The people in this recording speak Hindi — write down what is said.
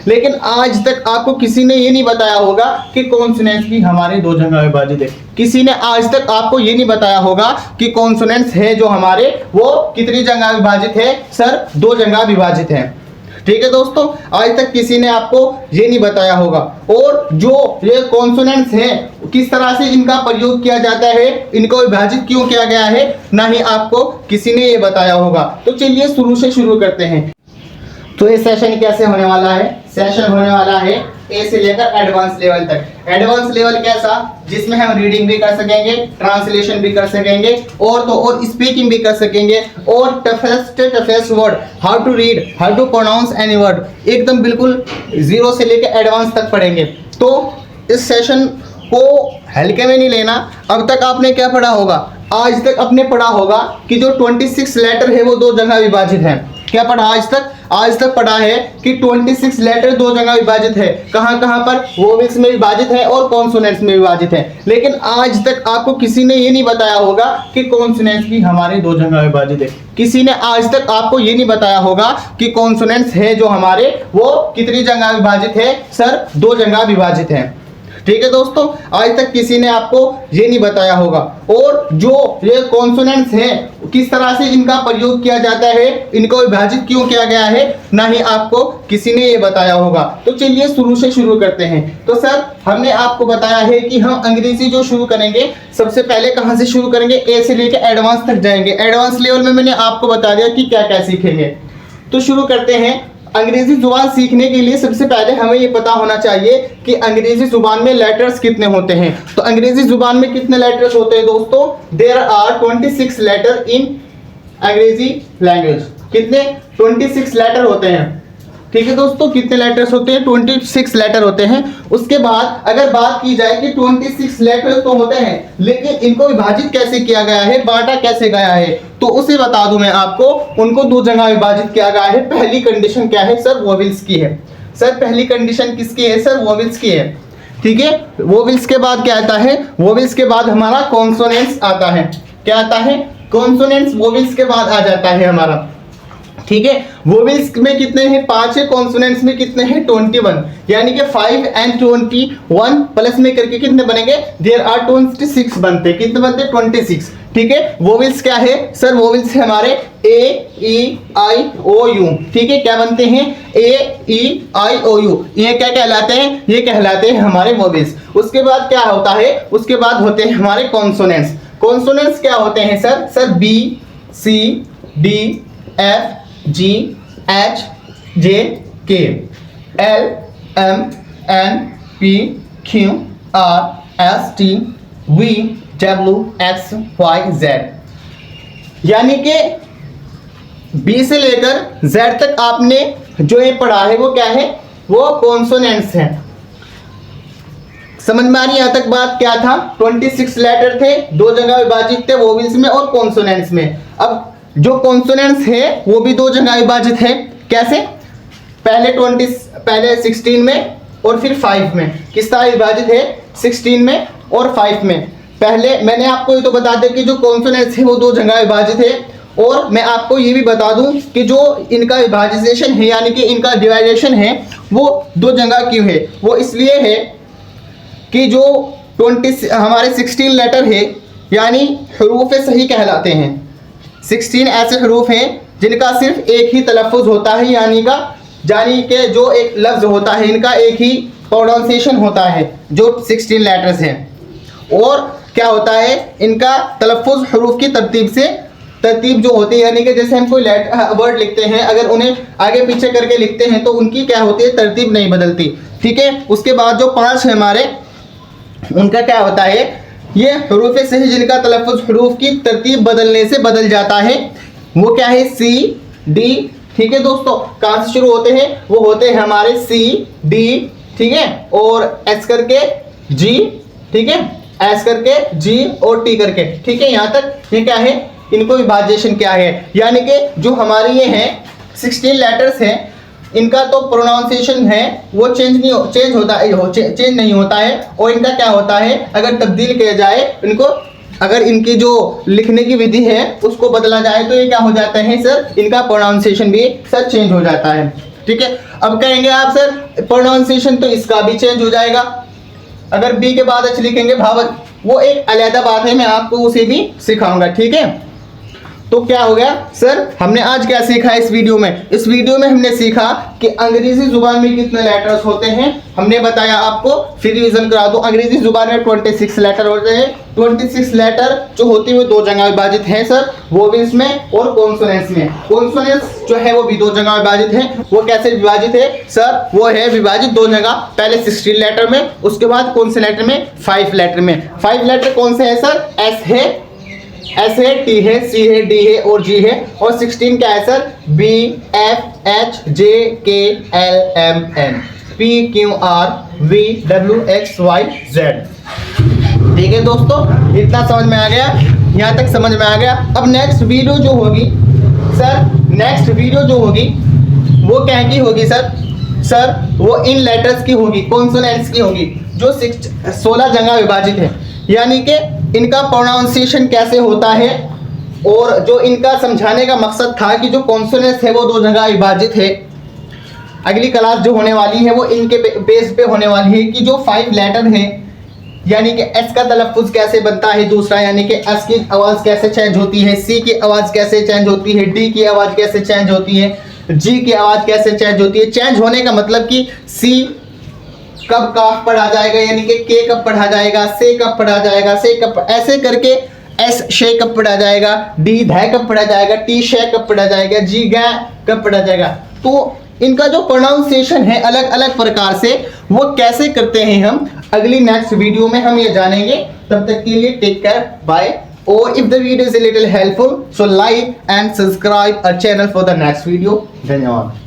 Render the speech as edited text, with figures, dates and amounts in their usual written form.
लेकिन आज तक आपको किसी ने ये नहीं बताया होगा कि कॉन्सोनेंट्स भी हमारे दो जगह विभाजित है। किसी ने आज तक आपको ये नहीं बताया होगा कि कॉन्सोनेंट्स है जो हमारे वो कितनी जगह विभाजित है, सर दो जगह विभाजित है। ठीक है दोस्तों, आज तक किसी ने आपको ये नहीं बताया होगा। और जो ये कॉन्सोनेंट्स हैं किस तरह से इनका प्रयोग किया जाता है, इनको विभाजित क्यों किया गया है, ना ही आपको किसी ने ये बताया होगा। तो चलिए शुरू से शुरू करते हैं। तो ये सेशन कैसे होने वाला है, सेशन होने वाला है ए से लेकर एडवांस लेवल तक। एडवांस लेवल कैसा, जिसमें हम रीडिंग भी कर सकेंगे, ट्रांसलेशन भी कर सकेंगे और तो और स्पीकिंग भी कर सकेंगे, और toughest word, how to read, how to pronounce any word, एकदम बिल्कुल जीरो से लेकर एडवांस तक पढ़ेंगे। तो इस सेशन को हल्के में नहीं लेना। अब तक आपने क्या पढ़ा होगा, आज तक आपने पढ़ा होगा कि जो 26 लेटर है वो दो जगह विभाजित है। क्या पढ़ा आज तक पढ़ा है कि 26 लेटर दो जगह विभाजित है। कहां कहां पर, वोवेल्स में विभाजित है और कॉन्सोनेंट्स में विभाजित है। लेकिन आज तक आपको किसी ने ये नहीं बताया होगा कि कॉन्सोनेंट्स भी हमारे दो जगह विभाजित है। किसी ने आज तक आपको ये नहीं बताया होगा कि कॉन्सोनेंट्स है जो हमारे वो कितनी जगह विभाजित है, सर दो जगह विभाजित है। ठीक है दोस्तों, आज तक किसी ने आपको ये नहीं बताया होगा। और जो ये कॉन्सोनेंट्स हैं किस तरह से इनका प्रयोग किया जाता है, इनको विभाजित क्यों किया गया है, ना ही आपको किसी ने ये बताया होगा। तो चलिए शुरू से शुरू करते हैं। तो सर हमने आपको बताया है कि हम अंग्रेजी जो शुरू करेंगे, सबसे पहले कहाँ से शुरू करेंगे, ए से लेकर एडवांस तक जाएंगे। एडवांस लेवल में मैंने आपको बता दिया कि क्या क्या सीखेंगे। तो शुरू करते हैं। अंग्रेजी जुबान सीखने के लिए सबसे पहले हमें ये पता होना चाहिए कि अंग्रेजी जुबान में लेटर्स कितने होते हैं। तो अंग्रेजी जुबान में कितने लेटर्स होते हैं दोस्तों, देयर आर 26 लेटर इन अंग्रेजी लैंग्वेज। कितने, 26 लेटर होते हैं। ठीक है दोस्तों, कितने लेटर्स होते हैं, 26 लेटर होते हैं। उसके बाद अगर बात की जाए कि 26 लेटर्स तो होते हैं, लेकिन इनको विभाजित कैसे किया गया है, बांटा कैसे गया है, तो उसे बता दूं मैं आपको। उनको दो जगह विभाजित किया गया है। पहली कंडीशन क्या है, सर वोवेल्स की है। सर पहली कंडीशन किसकी है, सर वोवेल्स की है। ठीक है, वोवेल्स के बाद क्या आता है, वोवेल्स के बाद हमारा कॉन्सोनेंट्स आता है। क्या आता है, कॉन्सोनेंट्स वोवेल्स के बाद आ जाता है हमारा। ठीक है, वोवेल्स में कितने हैं, 5 है, कॉन्सोनेंट्स में कितने हैं, 21, यानी कि 5 and 21 प्लस में करके कितने बनेंगे, देयर आर 26 बनते। कितने बनते, 26। ठीक है, वोवेल्स क्या है, सर वोवेल्स है हमारे ए ई आई ओ यू। ठीक है, क्या बनते हैं, ए ई आई ओ यू। ये क्या कहलाते हैं, ये कहलाते हैं हमारे वोवेल्स। उसके बाद क्या होता है, उसके बाद होते हैं हमारे कॉन्सोनेंट्स। कॉन्सोनेंट्स क्या होते हैं sir B C D F G H J K L M N P Q R S T V W X Y Z. यानी कि बी से लेकर जेड तक आपने जो ये पढ़ा है वो क्या है, वो कॉन्सोनेंट्स हैं। समझ में आ रही, यहां तक बात क्या था, 26 लेटर थे, दो जगह विभाजित थे, वोवेल्स में और कॉन्सोनेंट्स में। अब जो कॉन्सोनेंट्स है वो भी दो जगह विभाजित है। कैसे, पहले 16 में और फिर 5 में। किस तरह विभाजित है, 16 में और 5 में। पहले मैंने आपको ये तो बता दें कि जो कॉन्सोनेंट्स है वो दो जगह विभाजित है। और मैं आपको ये भी बता दूं कि जो इनका विभाजिजेशन है, यानी कि इनका डिवाइडेशन है, वो दो जगह क्यों है, वो इसलिए है कि जो हमारे 16 लेटर है, यानी हरूफ सही कहलाते हैं। 16 ऐसे हरूफ हैं जिनका सिर्फ एक ही तलफ़ुज़ होता है, यानी कि जो एक लफ्ज़ होता है, इनका एक ही प्रोनाउंसिएशन होता है, जो 16 लेटर्स हैं। और क्या होता है, इनका तलफ़ुज़ हरूफ की तरतीब जो होती है, यानी कि जैसे हम कोई वर्ड लिखते हैं, अगर उन्हें आगे पीछे करके लिखते हैं तो उनकी क्या होती है, तरतीब नहीं बदलती। ठीक है, उसके बाद जो 5 है हमारे, उनका क्या होता है, ये हरूफ सही जिनका तलफ़ुज़ हरूफ की तरतीब बदलने से बदल जाता है, वो क्या है, सी डी। ठीक है दोस्तों, कहाँ से शुरू होते हैं, वो होते हैं हमारे सी डी। ठीक है, और एस करके जी। ठीक है, एस करके जी और टी करके। ठीक है, यहाँ तक ये क्या है, इनको विभाजन क्या है, यानी कि जो हमारे ये हैं 16 लेटर्स हैं, इनका तो प्रोनाउंसिएशन है वो चेंज नहीं होता है। और इनका क्या होता है, अगर तब्दील किया जाए इनको, अगर इनकी जो लिखने की विधि है उसको बदला जाए तो ये क्या हो जाता है सर, इनका प्रोनाउंसिएशन भी सर चेंज हो जाता है। ठीक है। अब कहेंगे आप सर प्रोनाउंसिएशन तो इसका भी चेंज हो जाएगा, अगर बी के बाद एच लिखेंगे भावत, वो एक अलग बात है, मैं आपको उसे भी सिखाऊंगा, ठीक है। तो क्या हो गया सर, हमने आज क्या सीखा इस वीडियो में? इस वीडियो में हमने सीखा कि अंग्रेजी जुबान में कितने लेटर्स होते हैं, हमने बताया आपको, फिर रिवीजन करा दो। अंग्रेजी जुबान में 26 लेटर होते हैं। 26 लेटर जो होती है वो दो जगह विभाजित है सर, वोवेल्स में और कॉन्सोनेंट्स में। कॉन्सोनेंट्स जो है वो भी दो जगह विभाजित है। वो कैसे विभाजित है सर? वो है विभाजित दो जगह, पहले 16 लेटर में, उसके बाद कौन से लेटर में? 5 लेटर में। 5 लेटर कौन से है सर? एस है, टी है, सी है, डी है और जी है। और 16 क्या है sir? B, F, H, J, K, L, M, N, P, Q, R, V, W, X, Y, Z. ठीक है दोस्तों, इतना समझ में आ गया? यहाँ तक समझ में आ गया। अब नेक्स्ट वीडियो जो होगी सर, नेक्स्ट वीडियो जो होगी वो क्या की होगी सर? सर वो इन लेटर्स की होगी, कॉन्सोनेंट्स की होगी, जो 16 जगह विभाजित है, यानी कि इनका प्रोनाउंसिएशन कैसे होता है। और जो इनका समझाने का मकसद था कि जो कॉन्सोनेंट्स है वो दो जगह विभाजित है। अगली क्लास जो होने वाली है वो इनके बेस पे होने वाली है कि जो 5 लेटर हैं, यानी कि एस का तलफ़ुज़ कैसे बनता है, दूसरा यानी कि एस की आवाज़ कैसे चेंज होती है, सी की आवाज़ कैसे चेंज होती है, डी की आवाज़ कैसे चेंज होती है, जी की आवाज़ कैसे चेंज होती है। चेंज होने का मतलब कि सी कब काफ पढ़ा जाएगा, यानी कि के कब पढ़ा जाएगा, से कब पढ़ा जाएगा, से कब, ऐसे करके एस शे कब पढ़ा जाएगा, डी धै कब पढ़ा जाएगा, टी शे कब पढ़ा जाएगा, जी गै कब पढ़ा जाएगा। तो इनका जो प्रोनाउंसिएशन है अलग अलग प्रकार से, वो कैसे करते हैं हम अगली नेक्स्ट वीडियो में हम ये जानेंगे। तब तक के लिए टेक केयर, बाय। और if the video is a little helpful, so like and subscribe our channel for the next video. धन्यवाद।